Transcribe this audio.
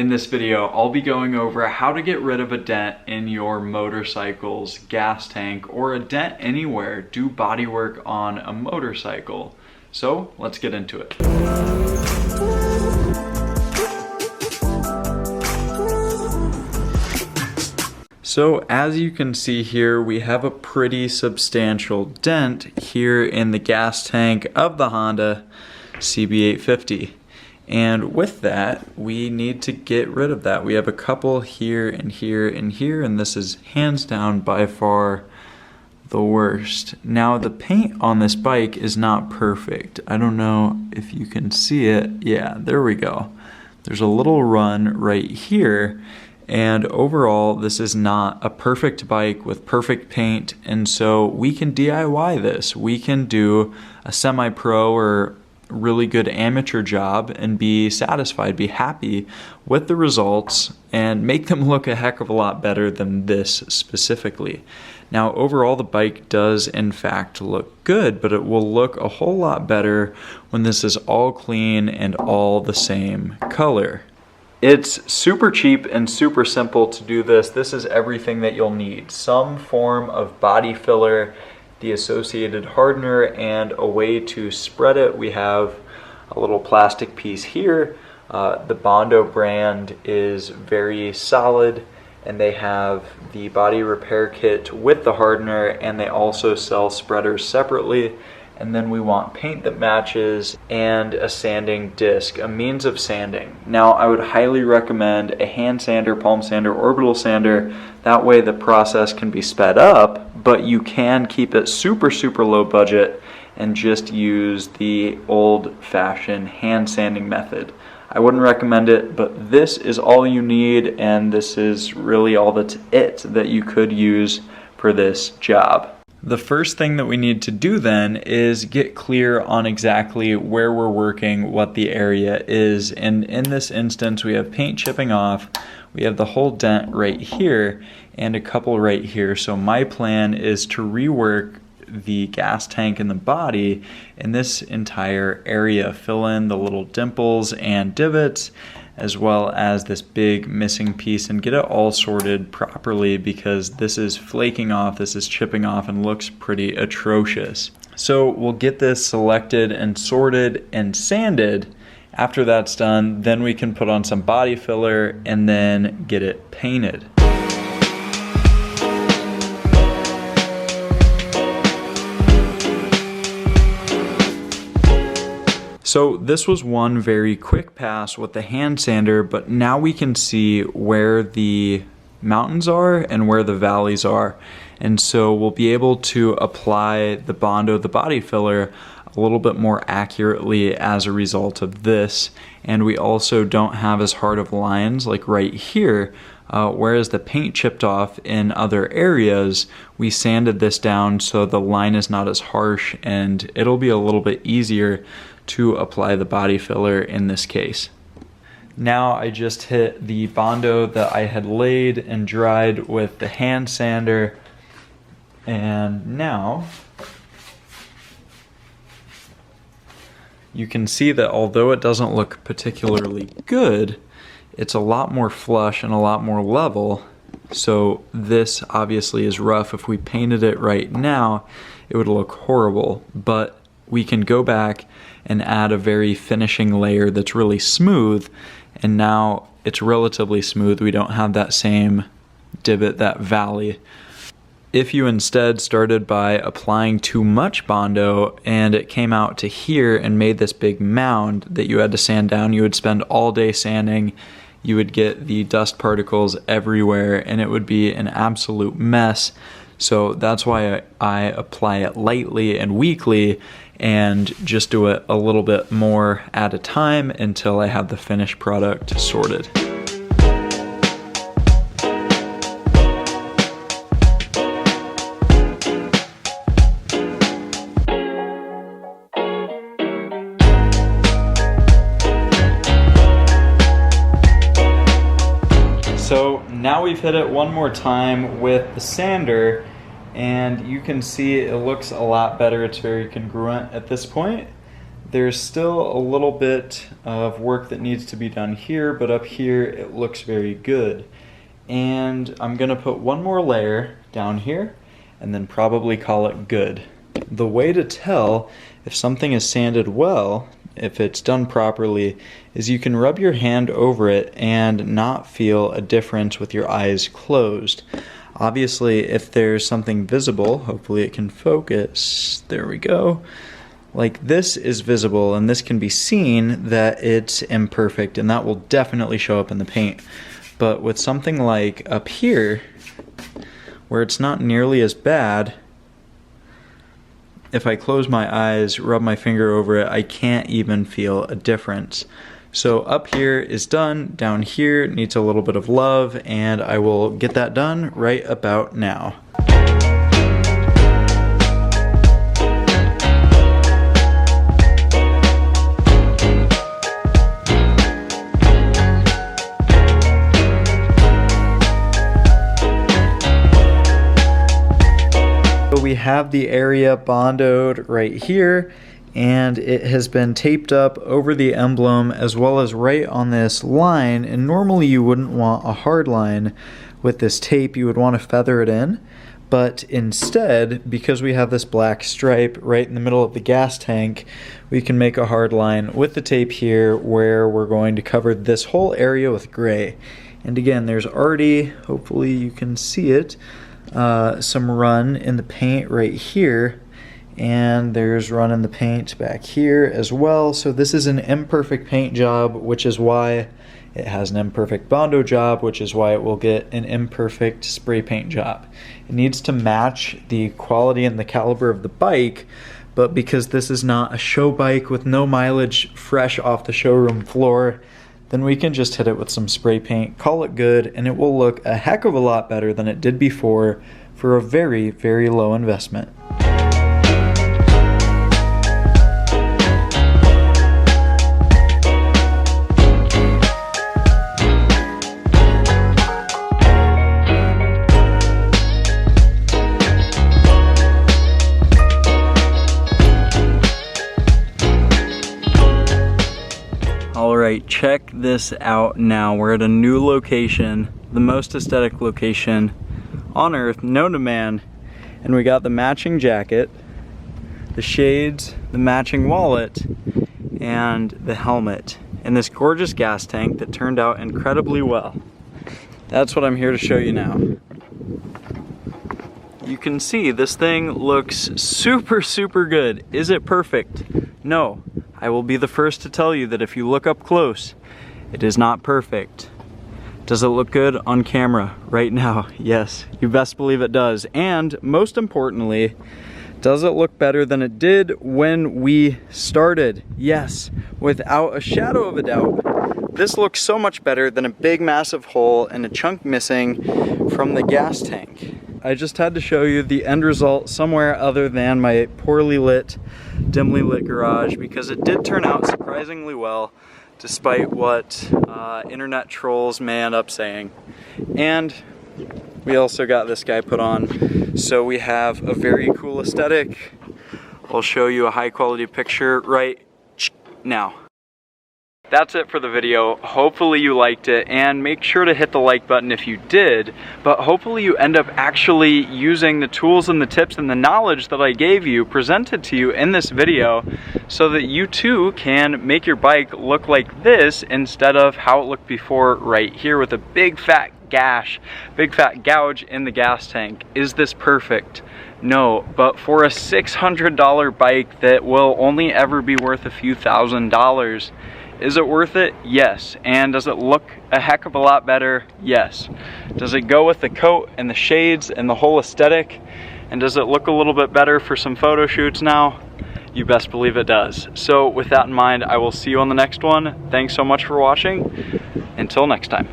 In this video, I'll be going over how to get rid of a dent in your motorcycle's gas tank or a dent anywhere. Do bodywork on a motorcycle. So let's get into it. So as you can see here, we have a pretty substantial dent here in the gas tank of the Honda CB850. And with that, we need to get rid of that. We have a couple here and here and here, and this is hands down by far the worst. Now the paint on this bike is not perfect. I don't know if you can see it. Yeah, there we go. There's a little run right here. And overall, this is not a perfect bike with perfect paint, and so we can DIY this. We can do a semi-pro or really good amateur job and be satisfied, be happy with the results, and make them look a heck of a lot better than this specifically. Now, overall, the bike does in fact look good, but it will look a whole lot better when this is all clean and all the same color. It's super cheap and super simple to do this. This is everything that you'll need. Some form of body filler, the associated hardener, and a way to spread it. We have a little plastic piece here. The Bondo brand is very solid, and they have the body repair kit with the hardener, and they also sell spreaders separately. And then we want paint that matches and a sanding disc, a means of sanding. Now, I would highly recommend a hand sander, palm sander, orbital sander. That way the process can be sped up, but you can keep it super, super low budget and just use the old-fashioned hand sanding method. I wouldn't recommend it, but this is all you need, and this is really all that's it that you could use for this job. The first thing that we need to do then is get clear on exactly where we're working, what the area is. And in this instance, we have paint chipping off, we have the whole dent right here, and a couple right here. So my plan is to rework the gas tank and the body in this entire area, fill in the little dimples and divots, as well as this big missing piece, and get it all sorted properly because this is flaking off, this is chipping off, and looks pretty atrocious. So we'll get this selected and sorted and sanded. After that's done, then we can put on some body filler and then get it painted. So this was one very quick pass with the hand sander, but now we can see where the mountains are and where the valleys are. And so we'll be able to apply the Bondo, the body filler, a little bit more accurately as a result of this. And we also don't have as hard of lines like right here, whereas the paint chipped off in other areas. We sanded this down so the line is not as harsh, and it'll be a little bit easier to apply the body filler in this case. Now I just hit the Bondo that I had laid and dried with the hand sander, and now you can see that although it doesn't look particularly good, it's a lot more flush and a lot more level. So this obviously is rough. If we painted it right now, it would look horrible, but we can go back and add a very finishing layer that's really smooth, and now it's relatively smooth. We don't have that same divot, that valley. If you instead started by applying too much Bondo and it came out to here and made this big mound that you had to sand down, you would spend all day sanding. You would get the dust particles everywhere, and it would be an absolute mess. So that's why I apply it lightly and weekly and just do it a little bit more at a time until I have the finished product sorted. So now we've hit it one more time with the sander, and you can see it looks a lot better. It's very congruent at this point. There's still a little bit of work that needs to be done here, but up here it looks very good. And I'm gonna put one more layer down here and then probably call it good. The way to tell if something is sanded well, if it's done properly, is you can rub your hand over it and not feel a difference with your eyes closed. Obviously, if there's something visible, hopefully it can focus, there we go. Like this is visible and this can be seen that it's imperfect, and that will definitely show up in the paint. But with something like up here, where it's not nearly as bad, if I close my eyes, rub my finger over it, I can't even feel a difference. So up here is done, down here needs a little bit of love, and I will get that done right about now. We have the area bondoed right here, and it has been taped up over the emblem as well as right on this line. And normally you wouldn't want a hard line with this tape, you would want to feather it in, but instead, because we have this black stripe right in the middle of the gas tank, we can make a hard line with the tape here where we're going to cover this whole area with gray. And again, there's already, hopefully you can see it, some run in the paint right here, and there's run in the paint back here as well. So this is an imperfect paint job, which is why it has an imperfect Bondo job, which is why it will get an imperfect spray paint job. It needs to match the quality and the caliber of the bike, but because this is not a show bike with no mileage fresh off the showroom floor, then we can just hit it with some spray paint, call it good, and it will look a heck of a lot better than it did before for a very, very low investment. Alright, check this out now. We're at a new location, the most aesthetic location on earth, known to man, and we got the matching jacket, the shades, the matching wallet, and the helmet, and this gorgeous gas tank that turned out incredibly well. That's what I'm here to show you now. You can see this thing looks super, super good. Is it perfect? No. I will be the first to tell you that if you look up close, it is not perfect. Does it look good on camera right now? Yes, you best believe it does. And most importantly, does it look better than it did when we started? Yes, without a shadow of a doubt. This looks so much better than a big massive hole and a chunk missing from the gas tank. I just had to show you the end result somewhere other than my poorly lit, dimly lit garage, because it did turn out surprisingly well despite what internet trolls may end up saying. And we also got this guy put on, so we have a very cool aesthetic. I'll show you a high quality picture right now. That's it for the video. Hopefully you liked it, and make sure to hit the like button if you did, but hopefully you end up actually using the tools and the tips and the knowledge that I gave you, presented to you in this video, so that you too can make your bike look like this instead of how it looked before right here with a big fat gash, big fat gouge in the gas tank. Is this perfect? No, but for a $600 bike that will only ever be worth a few $1,000s, is it worth it? Yes. And does it look a heck of a lot better? Yes. Does it go with the coat and the shades and the whole aesthetic? And does it look a little bit better for some photo shoots now? You best believe it does. So with that in mind, I will see you on the next one. Thanks so much for watching. Until next time.